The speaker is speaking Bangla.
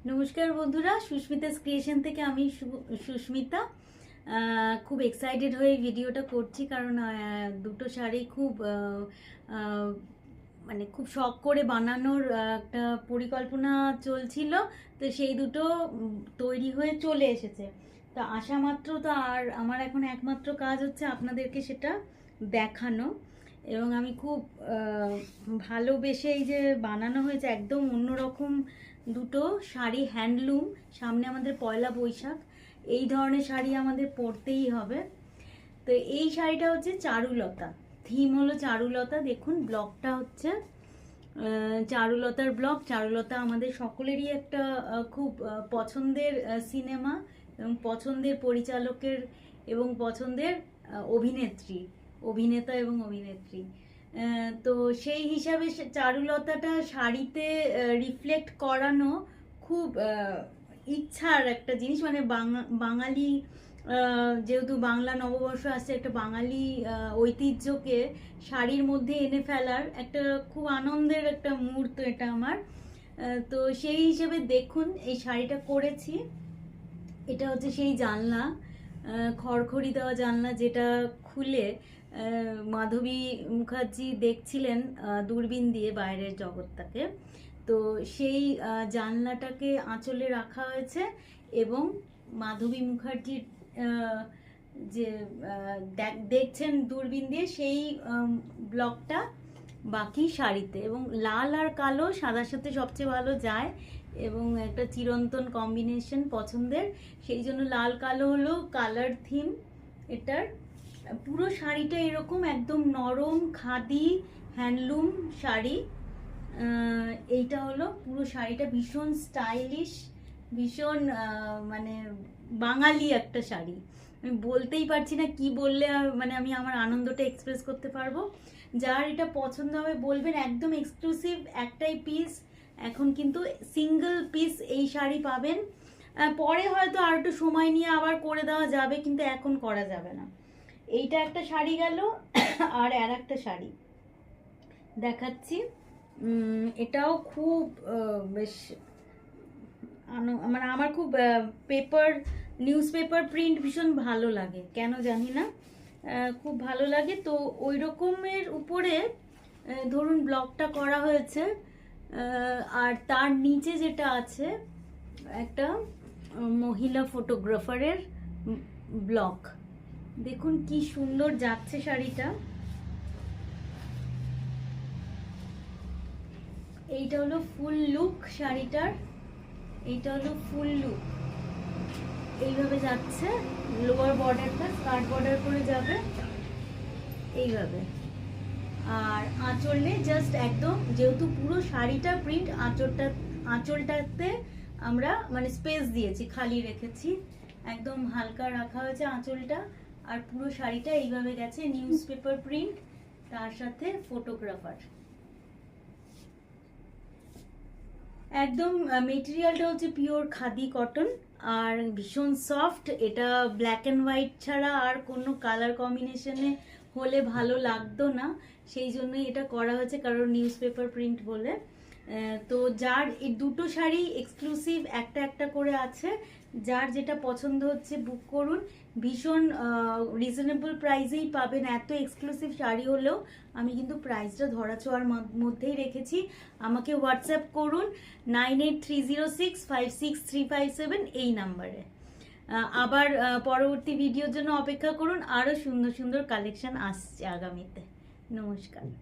নমস্কার বন্ধুরা, সুস্মিতাস ক্রিয়েশন থেকে আমি সুস্মিতা। খুব এক্সাইটেড হয়ে ভিডিওটা করছি কারণ দুটো শাড়ি খুব মানে খুব শখ করে বানানোর একটা পরিকল্পনা চলছিল। তো সেই দুটো তৈরি হয়ে চলে এসেছে। তো আসা মাত্র তো আর আমার এখন একমাত্র কাজ হচ্ছে আপনাদেরকে সেটা দেখানো। এবং আমি খুব ভালোবেসে এই যে বানানো হয়েছে একদম অন্যরকম দুটো শাড়ি, হ্যান্ডলুম। সামনে আমাদের পয়লা বৈশাখ, এই ধরনের শাড়ি আমাদের পরতেই হবে। তো এই শাড়িটা হচ্ছে চারুলতা, থিম হলো চারুলতা। দেখুন ব্লগটা হচ্ছে চারুলতার ব্লগ। চারুলতা আমাদের সকলেরই একটা খুব পছন্দের সিনেমা এবং পছন্দের পরিচালকের এবং পছন্দের অভিনেতা এবং অভিনেত্রী। তো সেই হিসাবে চারুলতাটা শাড়িতে রিফ্লেক্ট করানো খুব ইচ্ছার একটা জিনিস। মানে বাঙালি, যেহেতু বাংলা নববর্ষ আসছে, একটা বাঙালি ঐতিহ্যকে শাড়ির মধ্যে এনে ফেলার একটা খুব আনন্দের একটা মুহূর্ত এটা আমার। তো সেই হিসেবে দেখুন এই শাড়িটা করেছি। এটা হচ্ছে সেই জানলা, খড়খড়ি দেওয়া জানলা, যেটা খুলে মাধবী মুখার্জি দেখছিলেন দূরবীন দিয়ে বাইরের জগৎটাকে। তো সেই জানলাটাকে আঁচলে রাখা হয়েছে এবং মাধবী মুখার্জির যে দেখছেন দূরবীন দিয়ে সেই ব্লগটা বাকি শাড়িতে। এবং লাল আর কালো সাদার সাথে সবচেয়ে ভালো যায় এবং একটা চিরন্তন কম্বিনেশন পছন্দের, সেই জন্য লাল কালো হলো কালার থিম এটার। পুরো শাড়িটা এরকম একদম নরম খাদি হ্যান্ডলুম শাড়ি। এইটা হলো পুরো শাড়িটা, ভীষণ স্টাইলিশ, ভীষণ মানে বাঙালি একটা শাড়ি। আমি বলতেই পারছি না কি বললে মানে আমি আমার আনন্দটা এক্সপ্রেস করতে পারবো। যার এটা পছন্দ হবে বলবেন। একদম এক্সক্লুসিভ একটাই পিস, এখন কিন্তু সিঙ্গেল পিস এই শাড়ি পাবেন। পরে হয়তো আর একটু সময় নিয়ে আবার করে দেওয়া যাবে, কিন্তু এখন করা যাবে না। এইটা একটা শাড়ি গেল। আর একটা শাড়ি দেখাচ্ছি, এটাও খুব বেশ মানে আমার খুব নিউজ পেপার প্রিন্ট ভীষণ ভালো লাগে, কেন জানি না, খুব ভালো লাগে। তো ওই রকমের উপরে ধরুন ব্লগটা করা হয়েছে। আর তার নিচে যেটা আছে একটা মহিলা ফটোগ্রাফারের ব্লগ। দেখুন কি সুন্দর যাচ্ছে শাড়িটা। এইটা হলো ফুল লুক শাড়িটার, এইটা হলো ফুল লুক। এইভাবে যাচ্ছে, লোয়ার বর্ডারটা স্কার্ট বর্ডার করে যাবে এইভাবে। আর আঁচলে জাস্ট একদম, যেহেতু পুরো শাড়িটা প্রিন্ট, আঁচলটাতে আমরা মানে স্পেস দিয়েছি, খালি রেখেছি, একদম হালকা রাখা হয়েছে আঁচলটা। আর পুরো শাড়িটা এইভাবে গেছে, নিউজ পেপার প্রিন্ট, তার সাথে ফটোগ্রাফার। একদম মেটেরিয়ালটা হচ্ছে পিওর খাদি কটন আর ভীষণ সফট। এটা ব্ল্যাক অ্যান্ড হোয়াইট ছাড়া আর কোনো কালার কম্বিনেশনে হলে ভালো লাগতো না, সেই জন্যই এটা করা হয়েছে, কারণ নিউজ পেপার প্রিন্ট বলে। তো যার এই দুটো শাড়ি এক্সক্লুসিভ একটা একটা করে আছে, যার যেটা পছন্দ হচ্ছে বুক করুন। ভীষণ রিজনেবল প্রাইসেই পাবেন। এত এক্সক্লুসিভ শাড়ি হলেও আমি কিন্তু প্রাইসটা ধরাছোঁয়ার মধ্যেই রেখেছি। আমাকে হোয়াটসঅ্যাপ করুন 9830656357 এই নাম্বারে। আবার পরবর্তী ভিডিওর জন্য অপেক্ষা করুন, আরও সুন্দর সুন্দর কালেকশন আসছে আগামীতে। নমস্কার।